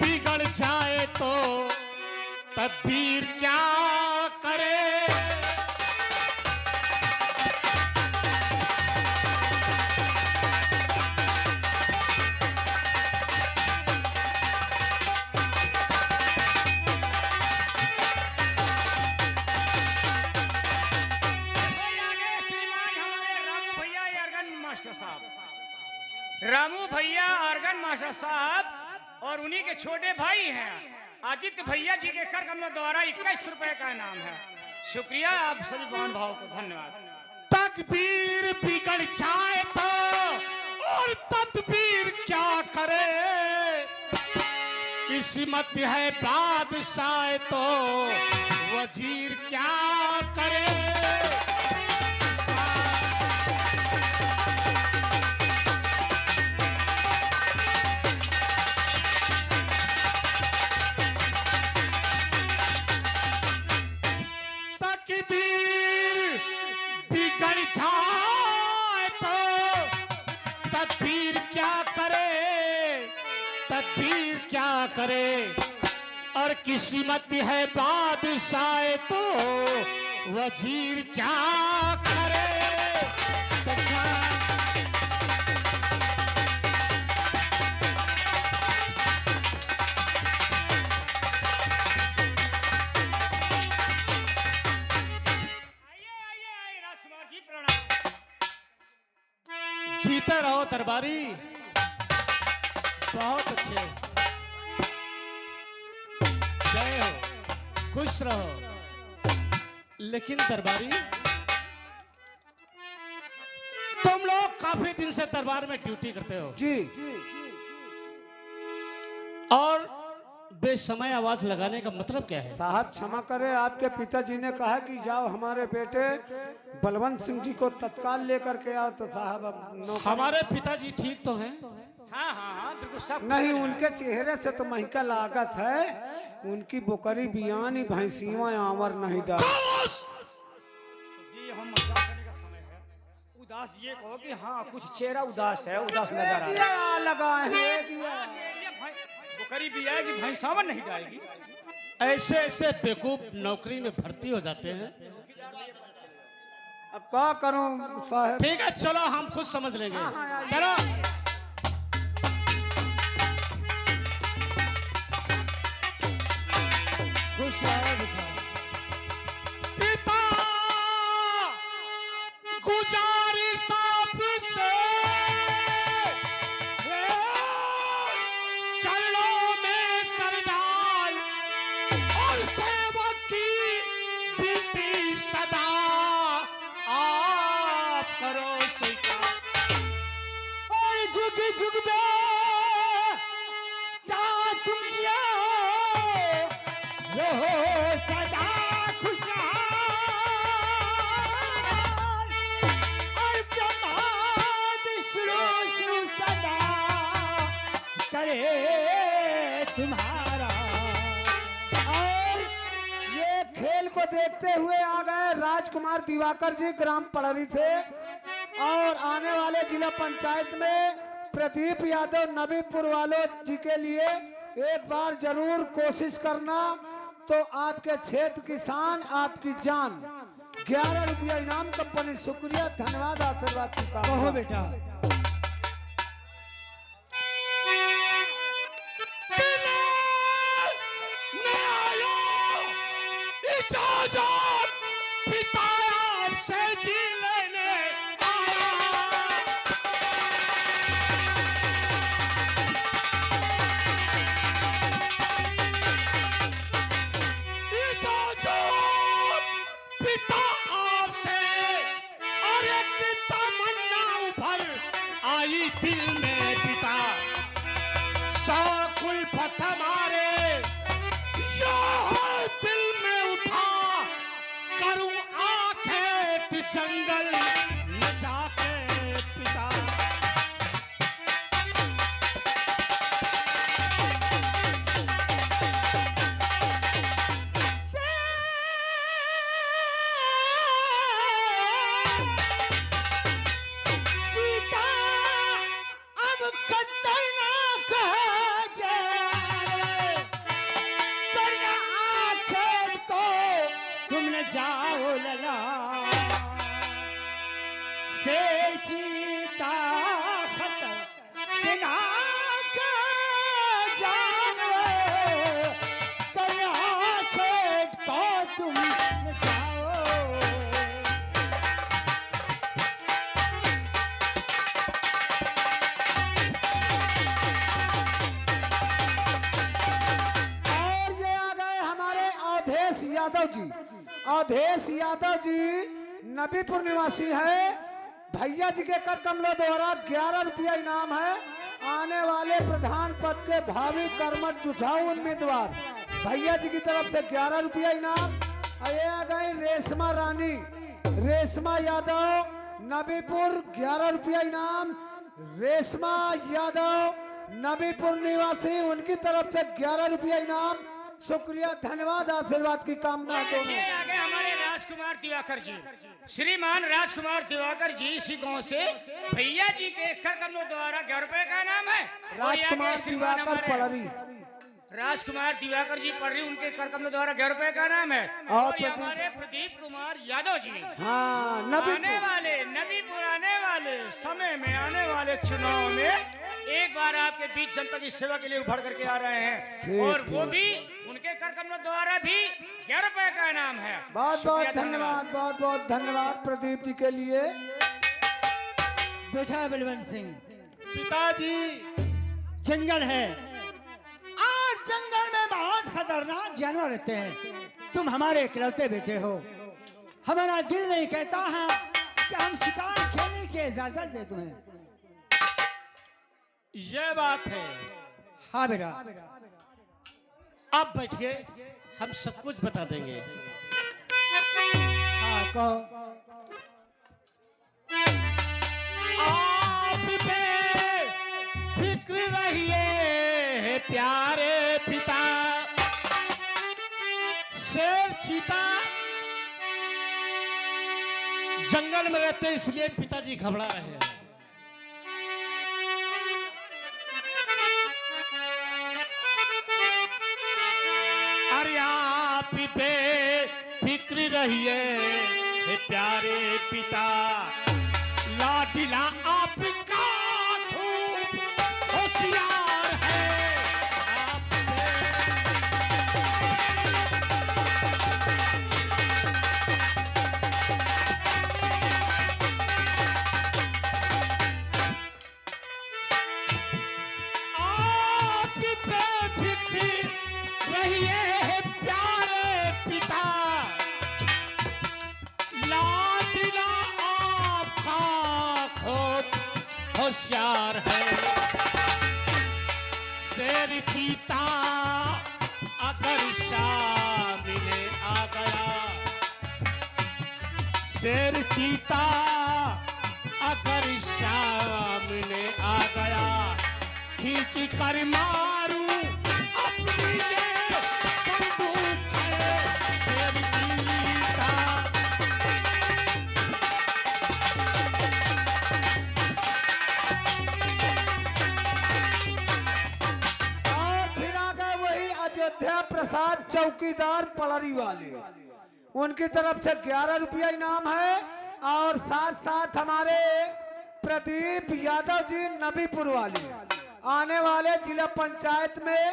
बिगड़ जाए तो तदबीर क्या करे। रामू भैया ऑर्गन मास्टर साहब और उन्हीं के छोटे भाई हैं आदित्य भैया जी के कर कमलों द्वारा 21 रुपए का इनाम है। शुक्रिया आप सभी बहन भाव को, धन्यवाद। तकदीर बिगड़ जाए तो और तदबीर क्या करे। किस्मत है बादशाह तो वजीर क्या करे। तदबीर क्या करे और किस्मत है बादशाह तो वजीर क्या करे। आइए राजकुमार जी, प्रणाम। जीते रहो दरबारी, बहुत अच्छे, जय हो, खुश रहो। लेकिन दरबारी, तुम लोग काफी दिन से दरबार में ड्यूटी करते हो जी, और बेसमय आवाज लगाने का मतलब क्या है? साहब क्षमा करें, आपके पिताजी ने कहा कि जाओ हमारे बेटे बलवंत सिंह जी को तत्काल लेकर के आओ, तो साहब अब हमारे पिताजी ठीक तो हैं? हाँ हाँ हाँ बिल्कुल सब नहीं, उनके चेहरे से तो महका लागत है, उनकी बोकरी बियानी भैंसियों आवर नहीं डाल। ये हम मजाक करने का समय है। उदास ये कहो कि हाँ कुछ चेहरा उदास है, उदास नजर आ रहा है। लगा है बोकरी भी आएगी, भैंसावन नहीं जाएगी। ऐसे ऐसे बेवकूफ नौकरी में भर्ती हो जाते हैं। अब क्या करूं साहब? ठीक है चलो, हम खुद समझ लेंगे। चलो पिता गुजारिश आपसे, चरणों में सर डाल और सेवक की बीती सदा आप करो स्वीकार। और जुग जुग में तुम जियो रहो सदा खुशहाल, और प्रभात शुरू शुरू सदा करे तुम्हारा। और ये खेल को देखते हुए आ गए राजकुमार दिवाकर जी ग्राम पड़री से, और आने वाले जिला पंचायत में प्रदीप यादव नबीपुर वालों जी के लिए एक बार जरूर कोशिश करना, तो आपके क्षेत्र किसान आपकी जान। 11 रुपया इनाम कंपनी, शुक्रिया, धन्यवाद, आशीर्वाद की कामना। कहो बेटा। पिता आपसे जी लेने पिता आपसे, अरे की तमन्ना उभर आई दिल में पिता। सकुल पथ हमारे दिल में उठा, करूं आंखें जंग यादव जी। अवधेश यादव जी नबीपुर निवासी है। भैया जी के कर कमलों द्वारा 11 रुपया इनाम है। आने वाले प्रधान पद के भावी कर्मठ जुझाऊ उम्मीदवार भैया जी की तरफ से 11 रुपया इनाम। ये आ गई रेशमा रानी, रेशमा यादव नबीपुर, 11 रुपया इनाम। रेशमा यादव नबीपुर निवासी, उनकी तरफ से 11 रुपया इनाम। शुक्रिया, धन्यवाद, आशीर्वाद की कामना और दोनों। देखिए आगे हमारे राजकुमार दिवाकर जी, श्रीमान राजकुमार दिवाकर जी इसी गांव से भैया जी के कर कमलों द्वारा 11 रुपए का नाम है। और ये आगे राजकुमार श्रीमान दिवाकर हमारे पड़री, राजकुमार दिवाकर जी पढ़ उनके कर कमलों द्वारा 11 रुपए का नाम है। और ये हमारे प्रदीप कुमार यादव जी हाँ आने नबीपुर। वाले नबीपुर आने वाले समय में आने वाले चुनाव में एक बार आपके बीच जनता की सेवा के लिए उभर करके आ रहे हैं। ठीक, और वो ठीक। भी उनके कर कमलों द्वारा भी 11 रुपए का इनाम है। बहुत शुक्रिया, बहुत धन्यवाद, बहुत बहुत धन्यवाद प्रदीप जी के लिए। बेटा बलवंत सिंह, पिताजी जंगल है और जंगल में बहुत खतरनाक जानवर रहते हैं। तुम हमारे इकलौते बेटे हो, हमारा दिल नहीं कहता है कि हम शिकार खेलने की इजाजत दे तुम्हें। ये बात है। हाँ बेटा, आप बैठिए, हम सब कुछ बता देंगे। हाँ कहो। आप पे फिक्र रहिए प्यारे पिता, शेर चीता जंगल में रहते इसलिए पिताजी घबरा रहे हैं। अरे आप पे फिक्र रहिए हे प्यारे पिता, लाडला आपका खूब होशियार है। आप पे फिक्र रहिए हे प्यारे पिता, लाडला आपका खूब होशियार है। शेर चीता अगर सामने आ गया, शेर चीता अगर सामने आ गया, खींच कर मारूं अपनी ये बंदूक है। शेर चीता और फिर आ गए वही अयोध्या प्रसाद चौकीदार पलरी वाले, उनकी तरफ से 11 रुपया इनाम है। और साथ साथ हमारे प्रदीप यादव जी नबीपुर वाले, आने वाले जिला पंचायत में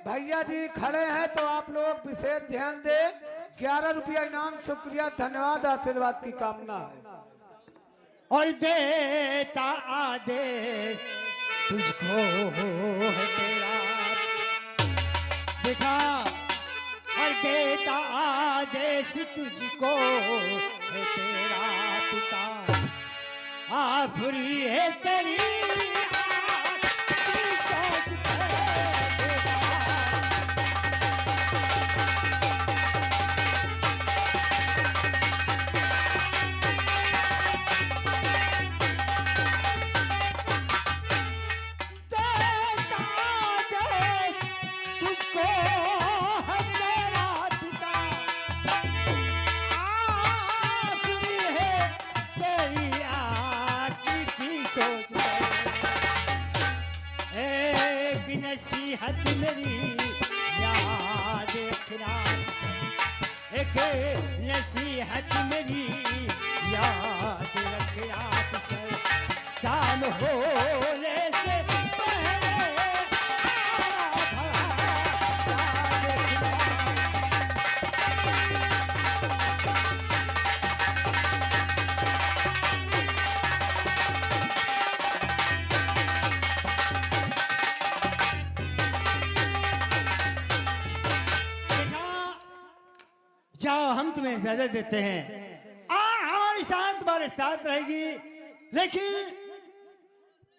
भैया जी खड़े हैं, तो आप लोग विशेष ध्यान दें। 11 रुपया इनाम। शुक्रिया, धन्यवाद, आशीर्वाद की कामना है। और देता आदेश तुझको है तेरा बेटा, और देता आदेश तुझको है तेरा पिता। आफरी है तेरी आँख की सोच पे बेटा। देता आदेश तुझको है तेरा पिता, आखिरी है तेरी आरती की सोच में। एक नसीहत मेरी याद रखना, एक नसीहत मेरी याद रखना, शाम होने से पहले जाओ, हम तुम्हें इजाजत देते हैं। हमारी साथ तुम्हारे साथ रहेगी, लेकिन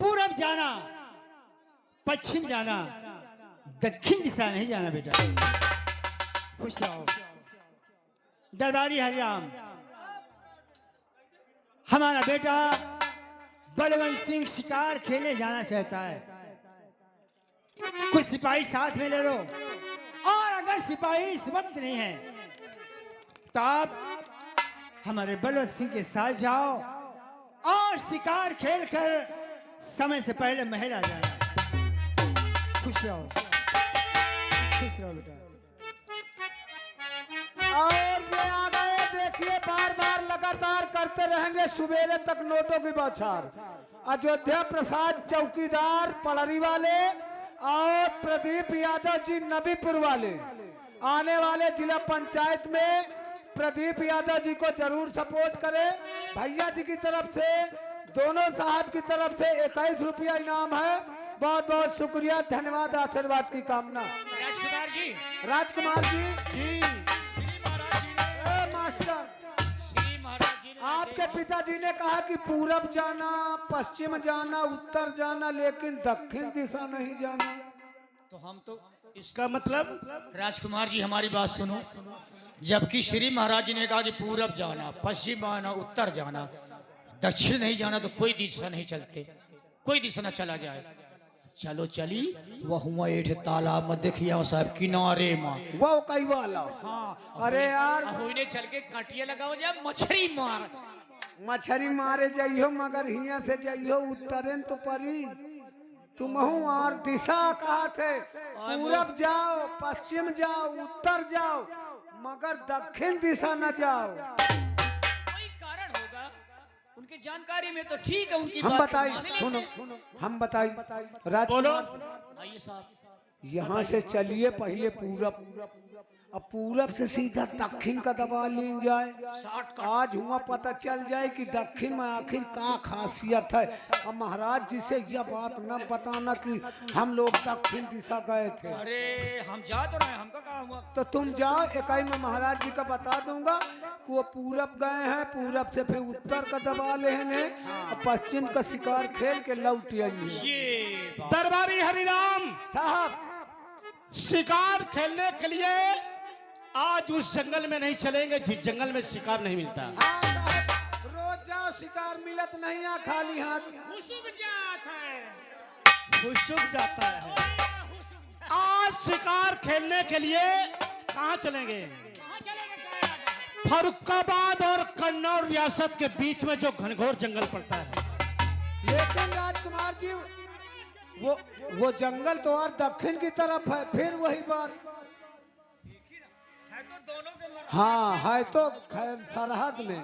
पूरब जाना, पश्चिम जाना, दक्षिण दिशा नहीं जाना बेटा। खुश रहो। दरबारी हरिराम, हमारा बेटा बलवंत सिंह शिकार खेलने जाना चाहता है। कुछ सिपाही साथ में ले लो, और अगर सिपाही इस वक्त नहीं है तो आप हमारे बलवंत सिंह के साथ जाओ और शिकार खेलकर समय से पहले महल आ जाना। खुश रहो, खुश रहो बेटा। और ये आ गए, देखिए बार बार लगातार करते रहेंगे सुबेरे तक नोटों की बौछार। अयोध्या प्रसाद चौकीदार पलरी वाले और प्रदीप यादव जी नबीपुर वाले आने वाले जिला पंचायत में प्रदीप यादव जी को जरूर सपोर्ट करें। भैया जी की तरफ से, दोनों साहब की तरफ से 21 रुपया इनाम है। बहुत बहुत शुक्रिया, धन्यवाद, आशीर्वाद की कामना। राजकुमार जी, राजकुमार जी, जी श्री महाराज जी ने, मास्टर, श्री महाराज जी ने आपके पिताजी ने कहा कि पूरब जाना, पश्चिम जाना, उत्तर जाना, लेकिन दक्षिण दिशा नहीं जाना। तो हम तो इसका मतलब राजकुमार जी हमारी बात सुनो। जबकि श्री महाराज जी ने कहा कि पूरब जाना, पश्चिम आना, उत्तर जाना, दक्षिण नहीं जाना, तो कोई दिशा नहीं चलते, कोई दिशा न चला जाए। चलो चली वह एठ तालाब में देखिया साहब किनारे में वो कई वाला। हाँ, अरे यार होने चल के काटिया लगाओ जा, मछली मार। मछली मारे जाइयो, मगर हिया से जाइयो उत्तरेन तो परी। तुमहू और दिशा कहा थे, पूरब जाओ, पश्चिम जाओ, उत्तर जाओ, मगर दक्षिण दिशा न जाओ। कोई कारण होगा उनकी जानकारी में, तो ठीक है उनकी हम बात बताई, मान लेते सुनो, हैं। हम बताई बोलो। राजकुमार, आइए साहब, यहाँ से चलिए पहले पूरब, अब पूरब से सीधा दक्षिण का दबा ली जाए। आज हुआ पता चल जाए कि दक्षिण में आखिर क्या खासियत है। अब महाराज जी से यह बात न बताना कि हम लोग दक्षिण दिशा गए थे। अरे हम जा तो रहे, हमका कहा हुआ। तो तुम जाओ, इकाई में महाराज जी का बता दूंगा कि वो पूरब गए हैं, पूरब से फिर उत्तर का दबा लेने, और पश्चिम का शिकार खेल के लौट आइए। ये बात। दरबारी हरिराम साहब, शिकार खेलने के लिए आज उस जंगल में नहीं चलेंगे जिस जंगल में शिकार नहीं मिलता। हाँ साहब, रोज जाओ, शिकार मिलत नहीं है खाली हाथ। हुसुक जाता है, खुशुक जाता है। आज शिकार खेलने के लिए कहाँ चलेंगे? कहाँ चलेंगे, क्या याद है? फर्रुखाबाद और कन्नौज रियासत के बीच में जो घनघोर जंगल पड़ता है। लेकिन राजकुमार जी, वो जंगल तो और दक्षिण की तरफ है, फिर वही बात। है तो दोनों के मर- हाँ है तो खैर सरहद में।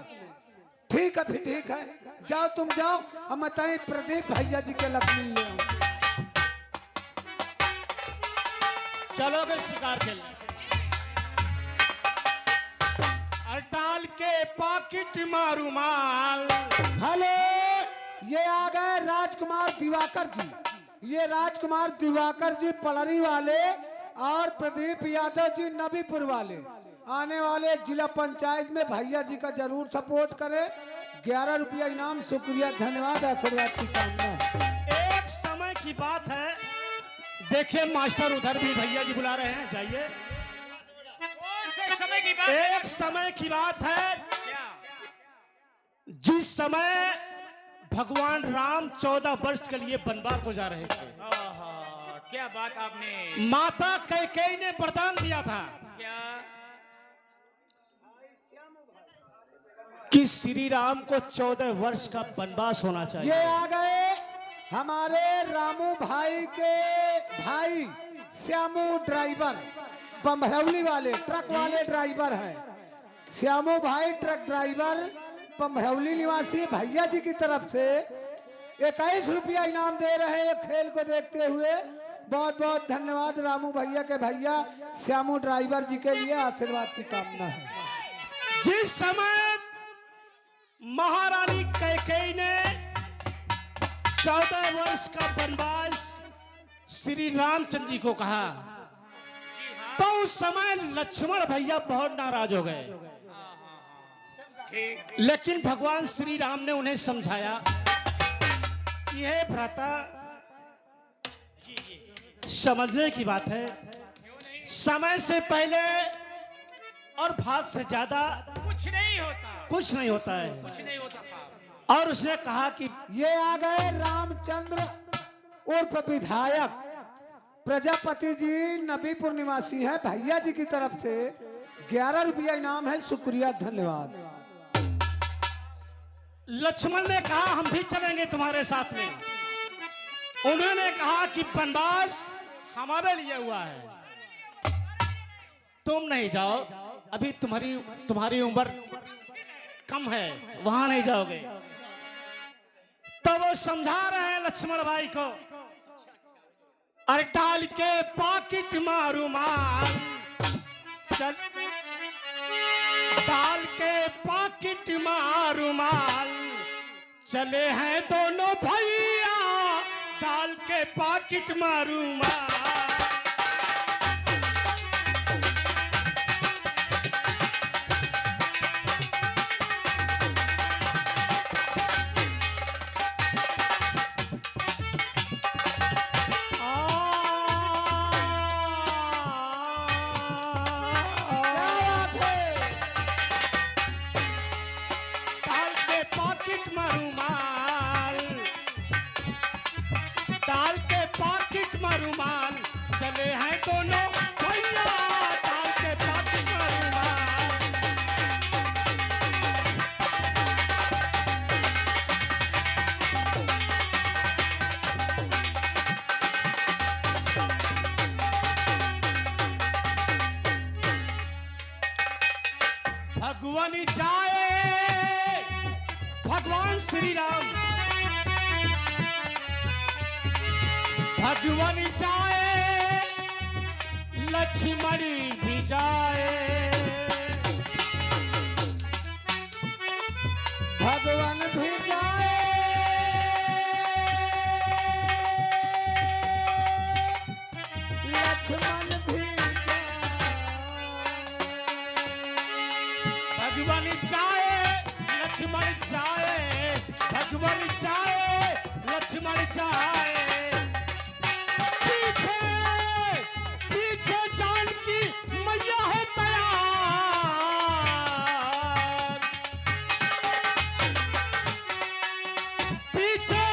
ठीक है, फिर ठीक है, जाओ तुम जाओ, हम बताए प्रदीप भैया जी के लग मिल ले। चलोगे शिकार खेलने? डाल के पॉकेट मारू माल। हेलो, ये आ गए राजकुमार दिवाकर जी। ये राजकुमार दिवाकर जी पलरी वाले और प्रदीप यादव जी नबीपुर वाले आने वाले जिला पंचायत में भैया जी का जरूर सपोर्ट करें। 11 रुपया इनाम, शुक्रिया, धन्यवाद, आशीर्वाद की कामना। एक समय की बात है, देखिए मास्टर उधर भी भैया जी बुला रहे हैं, जाइए। कौन से समय की बात? एक समय की बात है क्या? जिस समय भगवान राम 14 वर्ष के लिए वनवास को जा रहे थे। आहा, क्या बात आपने, माता कैकेयी ने वरदान दिया था क्या? कि श्री राम को 14 वर्ष का वनवास होना ये चाहिए। आ गए हमारे रामू भाई के भाई श्यामू ड्राइवर, बम्भरौली वाले ट्रक वाले ड्राइवर हैं। श्यामू भाई ट्रक ड्राइवर बम्भरौली निवासी भैया जी की तरफ से 21 रुपया इनाम दे रहे हैं खेल को देखते हुए। बहुत बहुत धन्यवाद रामू भैया के भैया श्यामू ड्राइवर जी के लिए, आशीर्वाद की कामना है। जिस समय महारानी कैकेयी ने 14 वर्ष का वनवास श्री रामचंद्र जी को कहा, जी हाँ। तो उस समय लक्ष्मण भैया बहुत नाराज हो गए, लेकिन भगवान श्री राम ने उन्हें समझाया कि हे भ्राता, समझने की बात है, समय से पहले और भाग से ज्यादा कुछ नहीं होता, कुछ नहीं होता है। कुछ नहीं होता साहब। और उसने कहा कि ये आ गए रामचंद्र उर्फ विधायक प्रजापति जी, नबीपुर निवासी हैं। भैया जी की तरफ से 11 रुपया इनाम है, शुक्रिया, धन्यवाद। लक्ष्मण ने कहा हम भी चलेंगे तुम्हारे साथ में। उन्होंने कहा कि वनवास हमारे लिए हुआ है, तुम नहीं जाओ, अभी तुम्हारी उम्र कम है, वहां नहीं जाओगे। तो वो समझा रहे हैं लक्ष्मण भाई को, अरे डाल के पॉकेट मारू माल, चल डाल के पॉकेट मारू माल, चले हैं दोनों भैया, डाल के पॉकेट मारू माल। चले हैं दोनों भैया, डाल के पॉकेट मारू भगवान जाए, भगवान श्री राम भगवान जाए, लक्ष्मण भी जाए, भगवान भी जाए, लक्ष्मण भी भगवान जाए, लक्ष्मण जाए, भगवान जाए, लक्ष्मण जाए। पीछे पीछे जानकी मैया है तैयार, पीछे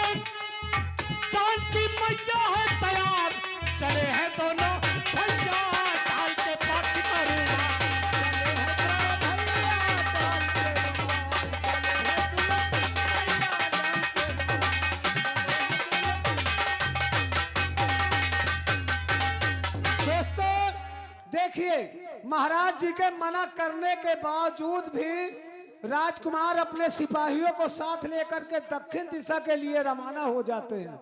जानकी मैया है तैयार, चले हैं दोनों भैया, डाल के पॉकेट मारू देखिए, महाराज जी के मना करने के बावजूद भी राजकुमार अपने सिपाहियों को साथ लेकर के दक्षिण दिशा के लिए रवाना हो जाते हैं।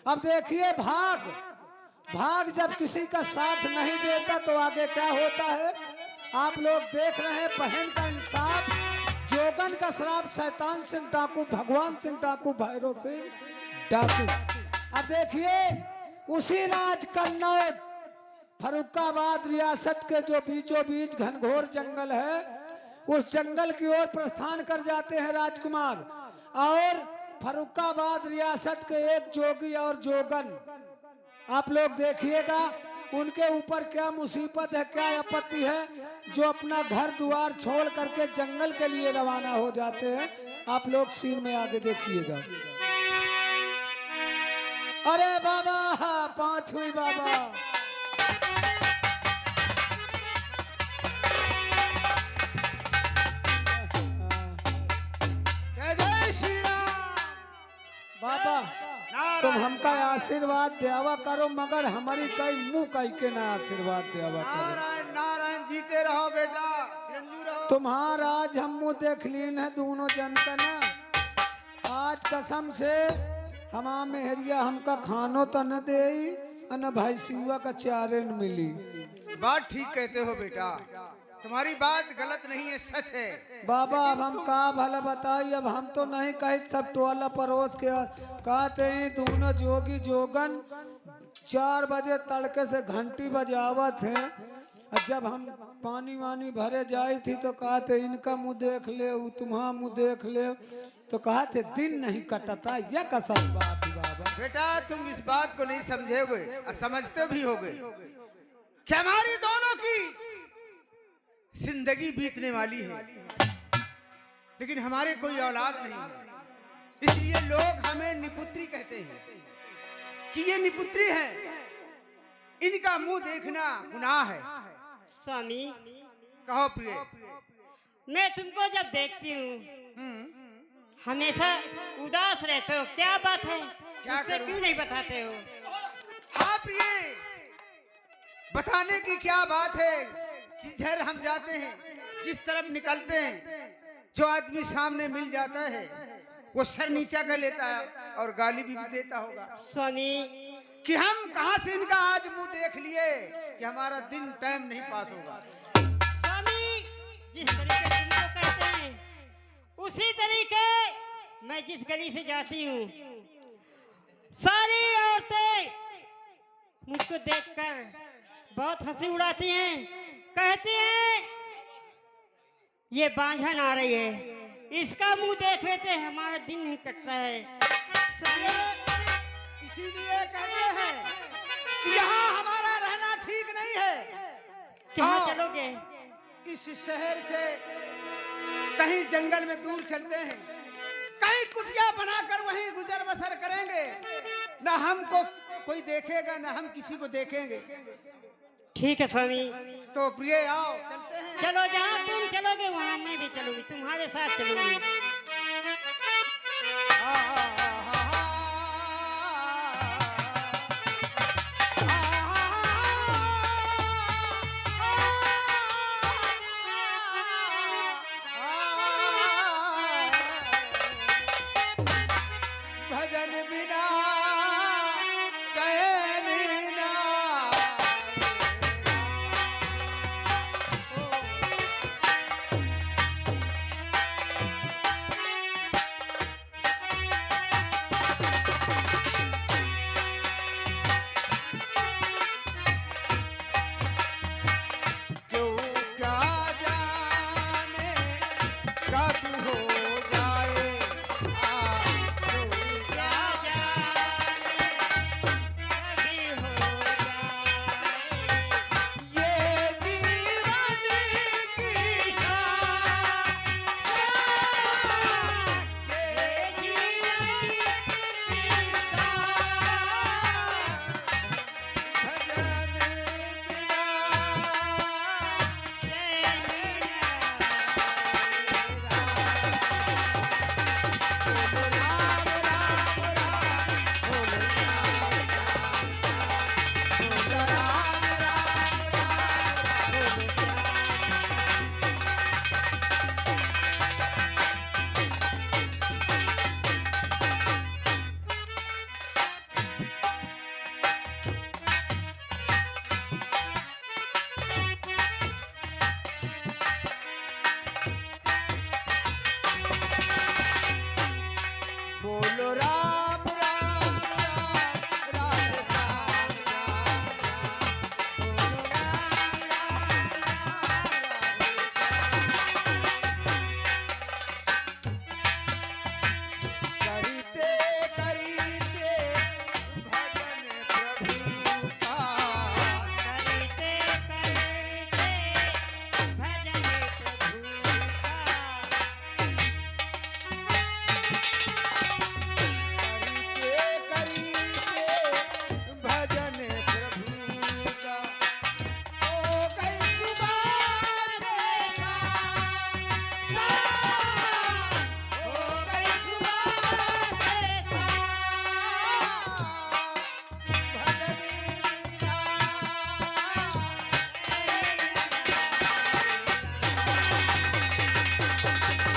अब देखिए, भाग जब किसी का साथ नहीं देता तो आगे क्या होता है, आप लोग देख रहे हैं। बहन का इंसाफ, जोगन का श्राप, शैतान सिंह डाकू, भगवान सिंह डाकू, भैरव सिंह डाकू। अब देखिए, उसी राज कन्नौज फर्रुखाबाद रियासत के जो बीचों बीच घनघोर जंगल है, उस जंगल की ओर प्रस्थान कर जाते हैं राजकुमार। और फर्रुखाबाद रियासत के एक जोगी और जोगन, आप लोग देखिएगा उनके ऊपर क्या मुसीबत है, क्या आपत्ति है, जो अपना घर द्वार छोड़ करके जंगल के लिए रवाना हो जाते हैं। आप लोग सीन में आगे देखिएगा। अरे बाबा, पांच हुई बाबा। बाबा, तुम हमका आशीर्वाद देवा करो, मगर हमारी कई मुंह कई के ना आशीर्वाद देवा करो। नारायण नारायण, जीते रहो बेटा, चिरंजीव रहो। तुम्हारा आज हम मुंह देख लीन है दोनों जन का ना। आज कसम से हमा मेहरिया हमका खानो तो न दे, न भाई सिवा का चारे न मिली। बात ठीक कहते हो बेटा, तुम्हारी बात गलत नहीं है, सच है। बाबा, अब हम का भला बताई, अब हम तो नहीं कही, सब टोला परोस के कहते हैं। दोनों जोगी जोगन 4 बजे तड़के से घंटी बजावत हैं और जब हम पानी वानी भरे जाई थी तो कहा थे इनका मुंह देख ले तुम्हारा मुंह देख ले, तो कहा थे दिन नहीं कटता। यह कसम बात है बाबा। बेटा तुम इस बात को नहीं समझोगे और समझते भी होगे कि हमारी दोनों की जिंदगी बीतने वाली है, लेकिन हमारे कोई औलाद नहीं है। इसलिए लोग हमें निपुत्री कहते हैं कि ये निपुत्री है, इनका मुंह देखना गुनाह है। स्वामी, कहो प्रिय। मैं तुमको जब देखती हूँ हमेशा उदास रहते हो, क्या बात है? क्या मुझसे करूं? क्यों नहीं बताते हो? हाँ प्रिय, बताने की क्या बात है। जिधर हम जाते हैं, जिस तरफ निकलते हैं, जो आदमी सामने मिल जाता है वो सर नीचा कर लेता है और गाली भी देता होगा स्वामी, कि हम कहां से इनका आज मुंह देख लिए कि हमारा दिन टाइम नहीं पास होगा। स्वामी, जिस तरीके तुमको कहते हैं उसी तरीके मैं जिस गली से जाती हूँ सारी औरतें मुझको देखकर बहुत हंसी उड़ाती हैं, कहती हैं ये बांझन आ रही है, इसका मुंह देख लेते हैं हमारा दिन नहीं कटता है। इसीलिए कहते हैं कि यहाँ हमारा रहना ठीक नहीं है। कहाँ आओ, चलोगे? इस शहर से कहीं जंगल में दूर चलते हैं, कहीं कुटिया बनाकर वहीं गुजर बसर करेंगे। ना हमको कोई देखेगा ना हम किसी को देखेंगे। ठीक है स्वामी, तो प्रिय आओ चलते हैं। चलो, जहाँ तुम चलोगे वहाँ मैं भी चलूंगी, तुम्हारे साथ चलूंगी। भजन बिना चैन ना। जो क्या जाने कब हो जाए, जो क्या जाने कभी हो जाए, ये जीवन की साथ, ये जीवन की साथ, भजन बिना बोलो राम राम राम राम श्याम श्याम श्याम। बोलो राम राम राम राम। करते करते भजन प्रभु का, करते करते भजन प्रभु का, करते भजन प्रभु का। ओ गई सुबह से शाम, शाम हो गई सुबह से शाम, भजन बिना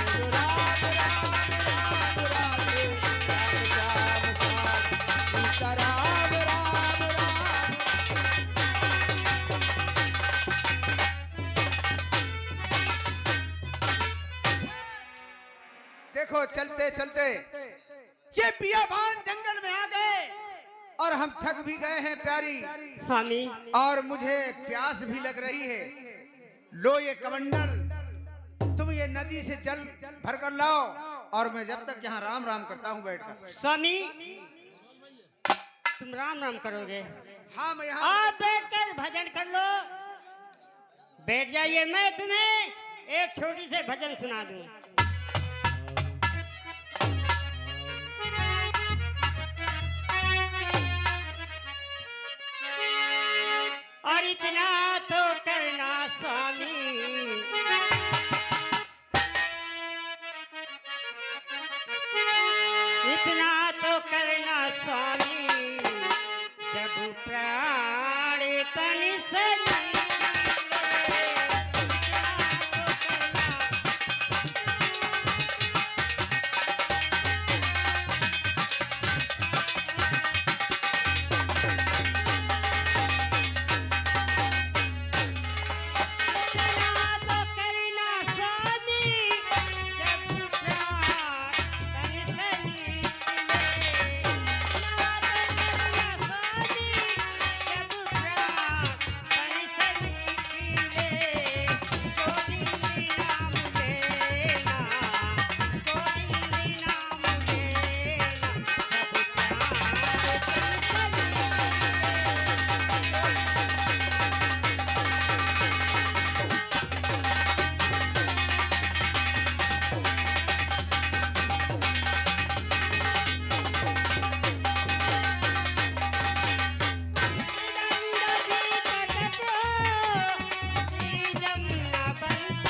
बोलो राम राम राम राधे श्याम श्याम श्याम, सीता राम राम राम। देखो चलते चलते ये बियाबान जंगल में आ गए। और हम थक भी गए हैं प्यारी, स्वामी और मुझे प्यास भी लग रही है। लो ये कमंडल, तुम ये नदी से जल भर कर लाओ, और मैं जब तक यहाँ राम राम करता हूँ बैठकर। स्वामी तुम राम राम करोगे? हाँ, मैं यहाँ आप बैठकर भजन कर लो, बैठ जाइए, मैं तुम्हें एक छोटी से भजन सुना दूं। और इतना तो करना स्वामी, इतना तो करना स्वामी, जब प्राण तन से निकले, इतना तो करना। इतना तो करना स्वामी, जब प्राण तन से निकले, इतना तो करना स्वामी, जब प्राण तन से निकले। गोविंद नाम लेना, गोविंद नाम लेना, जब प्राण तन से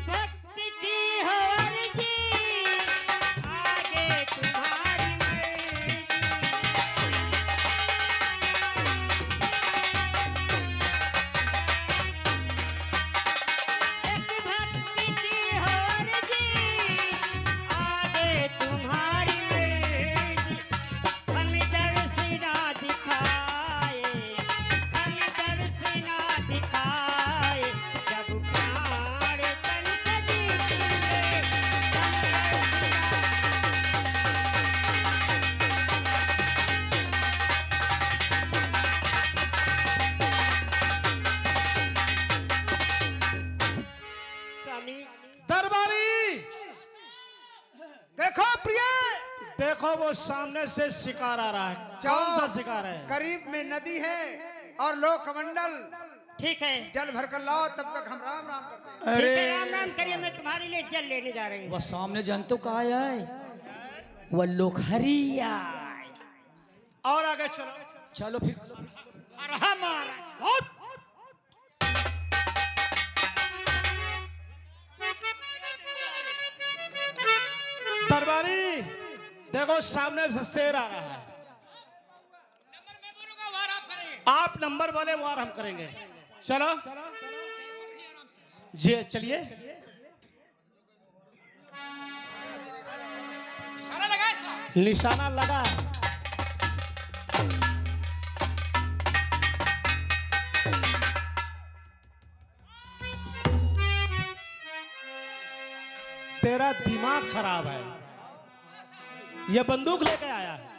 भक्ति की हो अर्जी, आगे तुम्हारी मर्जी। एक भक्ति की हो अर्जी, आगे तुम्हारी मर्जी। हम दर्शना दिखाए, हम दर्शना दिखाए, जब प्राण तन से निकले, हम दर्शना। स्वामी दरबारी देखो प्रिय, देखो वो सामने से शिकार आ रहा है। कौन सा शिकार है? करीब में नदी है, और लो कमंडल ठीक है, जल भर कर लाओ, तब तक हम राम राम करते हैं। ठीक है, राम राम करिए, मैं तुम्हारे लिए जल लेने जा रही हूँ। वह सामने जानते कहा है वह लोखरिया। और आगे चलो। चलो फिर दरबारी देखो सामने से शेर आ रहा है। आप नंबर बोले वार हम करेंगे। चलो जी चलिए। निशाना लगा। तेरा दिमाग खराब है। यह बंदूक लेके आया है।